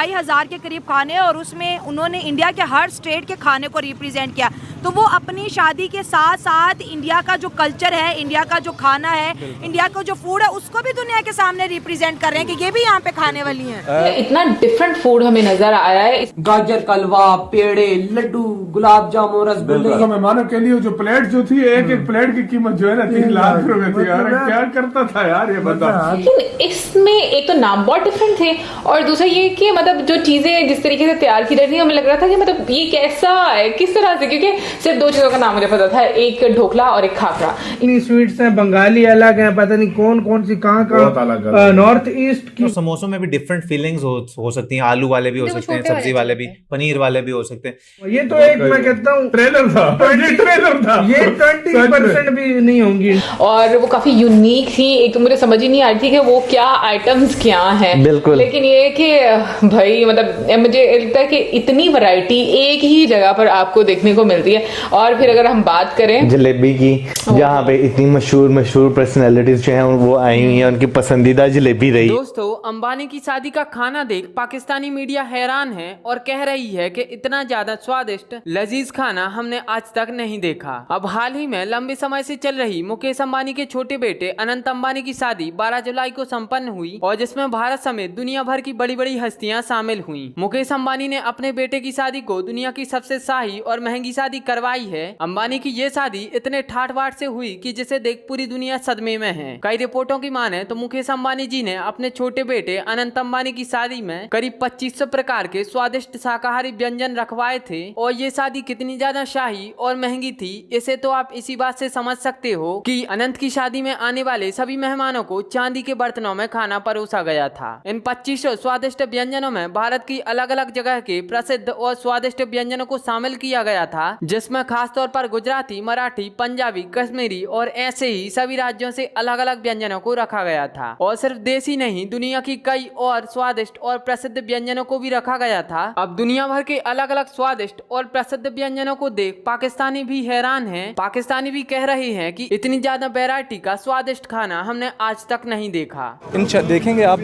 2,500 के करीब खाने, और उसमें उन्होंने इंडिया के हर स्टेट के खाने को रिप्रेजेंट किया। तो वो अपनी शादी के साथ साथ इंडिया का जो कल्चर है, इंडिया का जो खाना है, इंडिया का जो फूड है, उसको भी दुनिया के सामने रिप्रेजेंट कर रहे हैं कि ये भी यहाँ पे खाने वाली हैं। इतना डिफरेंट फूड हमें नजर आया है। गाजर का हलवा, पेड़े, लड्डू, गुलाब जामुन, रसगुल्ले। मेहमानों के लिए जो प्लेट जो थी, एक प्लेट की कीमत जो है ना 3 लाख रुपए थी यार। क्या करता था यार ये बंदा। लेकिन इसमें एक तो नाम बहुत डिफरेंट थे, और दूसरा ये कि मतलब जो चीजें जिस तरीके से तैयार की रही थी, हमें लग रहा था कि मतलब ये कैसा है, किस तरह से, क्योंकि सिर्फ 2 चीजों का नाम मुझे पता था, एक ढोकला और एक खाखरा। इतनी स्वीट्स हैं, बंगाली अलग है, पता नहीं कौन कौन सी कहाँ का, नॉर्थ ईस्ट की। तो समोसों में भी डिफरेंट फीलिंग्स हो सकती हैं। आलू वाले भी हो सकते हैं, सब्जी वाले भी, पनीर वाले भी हो सकते हैं। ये तो एक मैं कहता हूँ ट्रेलर था, ट्रेलर था। ये 20% भी नहीं होंगी। और वो काफी यूनिक थी। एक तो मुझे समझ ही नहीं आ रही थी कि वो क्या आइटम्स क्या हैं, बिल्कुल। लेकिन ये कि भाई मतलब मुझे लगता है कि इतनी वैरायटी एक ही जगह पर आपको देखने को मिलती है। और फिर अगर हम बात करें जलेबी की, जहाँ पे इतनी मशहूर पर्सनैलिटीज जो हैं वो आई हुई हैं, उनकी पसंदीदा जलेबी रही। दोस्तों, अंबानी की शादी का खाना देख पाकिस्तानी मीडिया हैरान है और कह रही है कि इतना ज्यादा स्वादिष्ट लजीज खाना हमने आज तक नहीं देखा। अब हाल ही में लंबे समय से चल रही मुकेश अंबानी के छोटे बेटे अनंत अंबानी की शादी 12 जुलाई को संपन्न हुई, और जिसमें भारत समेत दुनिया भर की बड़ी बड़ी हस्तियां शामिल हुई। मुकेश अंबानी ने अपने बेटे की शादी को दुनिया की सबसे शाही और महंगी शादी करवाई है। अंबानी की ये शादी इतने ठाट बाट से हुई कि जिसे देख पूरी दुनिया सदमे में है। कई रिपोर्टों की माने तो मुकेश अंबानी जी ने अपने छोटे बेटे अनंत अंबानी की शादी में करीब 2500 प्रकार के स्वादिष्ट शाकाहारी व्यंजन रखवाए थे। और ये शादी कितनी ज्यादा शाही और महंगी थी, इसे तो आप इसी बात से समझ सकते हो कि अनंत की शादी में आने वाले सभी मेहमानों को चांदी के बर्तनों में खाना परोसा गया था। इन 2500 स्वादिष्ट व्यंजनों में भारत की अलग अलग जगह के प्रसिद्ध और स्वादिष्ट व्यंजनों को शामिल किया गया था, जिसमें खासतौर पर गुजराती, मराठी, पंजाबी, कश्मीरी और ऐसे ही सभी राज्यों से अलग अलग व्यंजनों को रखा गया था। और सिर्फ देसी नहीं, दुनिया की कई और स्वादिष्ट और प्रसिद्ध व्यंजनों को भी रखा गया था। अब दुनिया भर के अलग अलग स्वादिष्ट और प्रसिद्ध व्यंजनों को देख पाकिस्तानी भी हैरान हैं। पाकिस्तानी भी कह रहे हैं कि इतनी ज्यादा वैरायटी का स्वादिष्ट खाना हमने आज तक नहीं देखा। देखेंगे आप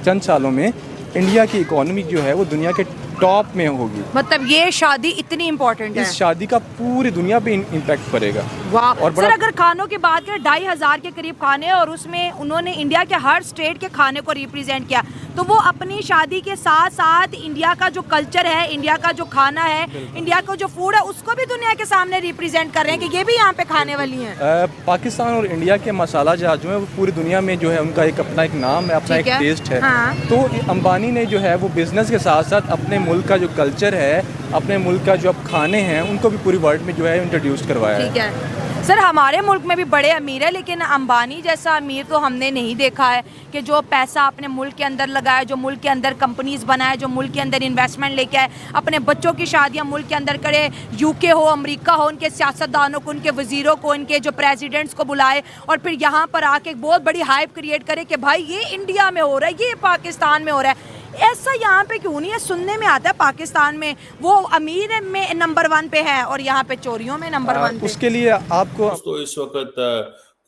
चंद सालों में इंडिया की इकोनॉमी जो है वो दुनिया के टॉप में होगी। मतलब ये शादी इतनी इम्पोर्टेंट है, इस शादी का पूरी दुनिया पे इम्पैक्ट पड़ेगा। वाह। और सर, अगर खानों की बात करें, 2,500 के करीब खाने, और उसमें उन्होंने इंडिया के हर स्टेट के खाने को रिप्रेजेंट किया। तो वो अपनी शादी के साथ साथ इंडिया का जो कल्चर है, इंडिया का जो खाना है, इंडिया का जो फूड है, उसको भी दुनिया के सामने रिप्रेजेंट कर रहे हैं कि ये भी यहाँ पे खाने वाली हैं। पाकिस्तान और इंडिया के मसाला जहाज जो है वो पूरी दुनिया में जो है उनका एक अपना एक नाम है, अपना एक टेस्ट है। हाँ। तो अंबानी ने जो है वो बिजनेस के साथ साथ अपने मुल्क का जो कल्चर है, अपने मुल्क का जो अब खाने हैं, उनको भी पूरी वर्ल्ड में जो है इंट्रोड्यूस करवाया है। ठीक है सर, हमारे मुल्क में भी बड़े अमीर है, लेकिन अंबानी जैसा अमीर तो हमने नहीं देखा है कि जो पैसा अपने मुल्क के अंदर लगाए, जो मुल्क के अंदर कंपनीज बनाए, जो मुल्क के अंदर इन्वेस्टमेंट लेके आए, अपने बच्चों की शादियां मुल्क के अंदर करे, यूके हो, अमेरिका हो, उनके सियासतदानों को, उनके वजीरों को, उनके जो प्रेसिडेंट्स को बुलाए, और फिर यहाँ पर आके एक बहुत बड़ी हाइप क्रिएट करे कि भाई ये इंडिया में हो रहा है, ये पाकिस्तान में हो रहा है। ऐसा यहाँ पे क्यों नहीं है? सुनने में आता है पाकिस्तान में वो अमीर में नंबर 1 पे है और यहाँ पे चोरियों में नंबर 1 पे। उसके लिए आपको तो इस वक्त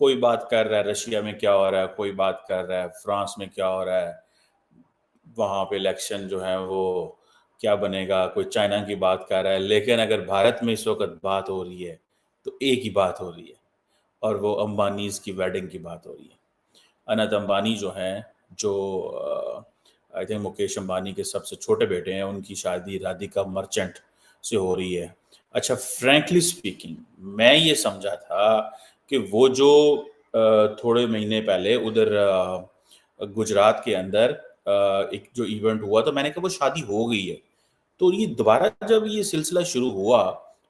कोई बात कर रहा है रशिया में क्या हो रहा है, कोई बात कर रहा है फ्रांस में क्या हो रहा है, वहाँ पे इलेक्शन जो है वो क्या बनेगा, कोई चाइना की बात कर रहा है। लेकिन अगर भारत में इस वक्त बात हो रही है तो एक ही बात हो रही है, और वो अंबानीज की वेडिंग की बात हो रही है। अनंत अंबानी जो हैं, जो आई थिंक मुकेश अंबानी के सबसे छोटे बेटे हैं, उनकी शादी राधिका मर्चेंट से हो रही है। अच्छा, फ्रैंकली स्पीकिंग, मैं ये समझा था कि वो जो थोड़े महीने पहले उधर गुजरात के अंदर एक जो इवेंट हुआ, तो मैंने कहा वो शादी हो गई है। तो ये दोबारा जब ये सिलसिला शुरू हुआ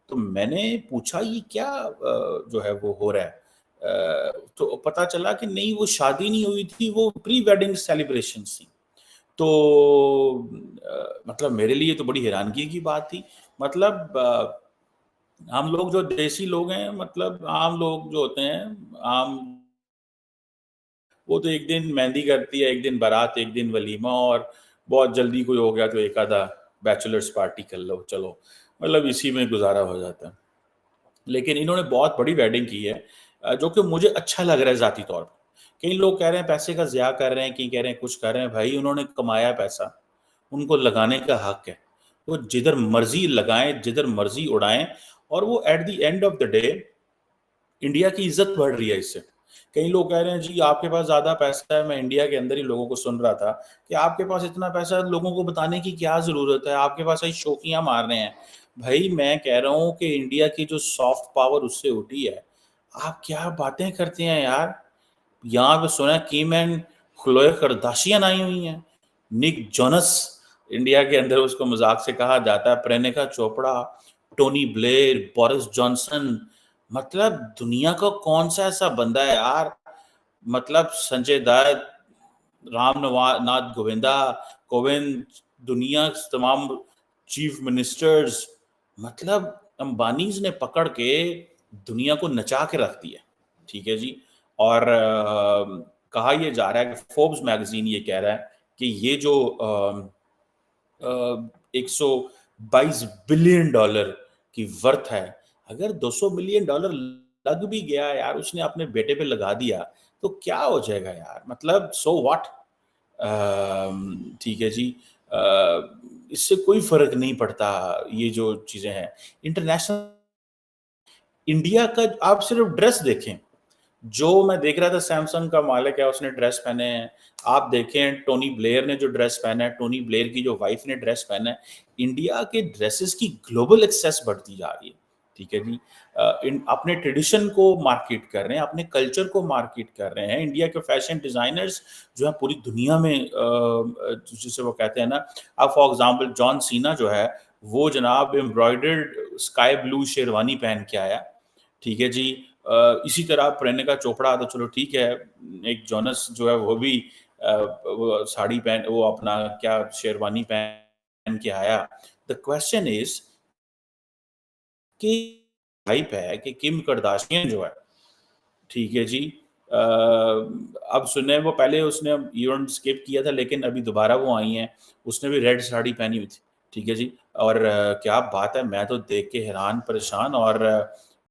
तो मैंने पूछा ये क्या जो है वो हो रहा है, तो पता चला कि नहीं, वो शादी नहीं हुई थी, वो प्री वेडिंग सेलिब्रेशन थी। तो मतलब मेरे लिए तो बड़ी हैरानगी की बात थी। मतलब हम लोग जो देसी लोग हैं, मतलब आम लोग जो होते हैं, आम, वो तो एक दिन मेहंदी करती है, एक दिन बारात, एक दिन वलीमा, और बहुत जल्दी कोई हो गया तो एक आधा बैचलर्स पार्टी कर लो, चलो, मतलब इसी में गुजारा हो जाता है। लेकिन इन्होंने बहुत बड़ी वेडिंग की है, जो कि मुझे अच्छा लग रहा है ज़ाती तौर पर। कई लोग कह रहे हैं पैसे का ज़िया कर रहे हैं, कहीं कह रहे हैं कुछ कर रहे हैं। भाई, उन्होंने कमाया पैसा, उनको लगाने का हक है। वो जिधर मर्जी लगाएं, जिधर मर्जी उड़ाएं, और वो at the end of the day India की इज्जत बढ़ रही है इससे। कई लोग कह रहे हैं जी आपके पास ज्यादा पैसा है। मैं इंडिया के अंदर ही लोगों को सुन रहा था कि आपके पास इतना पैसा है, लोगों को बताने की क्या जरूरत है, आपके पास ऐसी शौकियां मार रहे हैं। भाई मैं कह रहा हूं कि इंडिया की जो सॉफ्ट पावर उससे उठी है। आप क्या बातें करते हैं यार। यहाँ पे सुना किम एंड खलोए करदाशियन आई हुई हैं। निक जोनस, इंडिया के अंदर उसको मजाक से कहा जाता है, Priyanka Chopra, Tony Blair, Boris Johnson. मतलब दुनिया का कौन सा ऐसा बंदा है यार, मतलब संजय दत्त, नाथ कोविंद, दुनिया के तमाम चीफ मिनिस्टर्स, मतलब अंबानीज ने पकड़ के दुनिया को नचा के रख दिया। ठीक है जी। और कहा यह जा रहा है कि फोर्ब्स मैगजीन ये कह रहा है कि ये जो 122 बिलियन डॉलर की वर्थ है, अगर 200 मिलियन डॉलर लग भी गया यार, उसने अपने बेटे पे लगा दिया, तो क्या हो जाएगा यार। मतलब सो व्हाट। ठीक है जी। इससे कोई फर्क नहीं पड़ता। ये जो चीजें हैं इंटरनेशनल, इंडिया का आप सिर्फ ड्रेस देखें। जो मैं देख रहा था, सैमसंग का मालिक है, उसने ड्रेस पहने हैं। आप देखें टोनी ब्लेयर ने जो ड्रेस पहना है, टोनी ब्लेयर की जो वाइफ ने ड्रेस पहना है। इंडिया के ड्रेसेस की ग्लोबल एक्सेस बढ़ती जा रही है। ठीक है जी। अपने ट्रेडिशन को मार्केट कर रहे हैं, अपने कल्चर को मार्केट कर रहे हैं। इंडिया के फैशन डिजाइनर्स जो है पूरी दुनिया में, जिसे वो कहते हैं ना, अब फॉर एग्जांपल जॉन सीना जो है वो जनाब एम्ब्रॉयडर्ड स्काई ब्लू शेरवानी पहन के आया। ठीक है जी। इसी तरह प्रियंका चोपड़ा, तो चलो ठीक है, एक जोनस जो है वो भी वो साड़ी पहन, वो अपना क्या शेरवानी पहन के आया। द क्वेश्चन इज कि हाइप है कि किम करदाशियन जो है, ठीक है जी, अब सुने वो पहले उसने इवेंट स्किप किया था, लेकिन अभी दोबारा वो आई हैं। उसने भी रेड साड़ी पहनी हुई थी। ठीक है जी। और क्या बात है, मैं तो देख के हैरान परेशान। और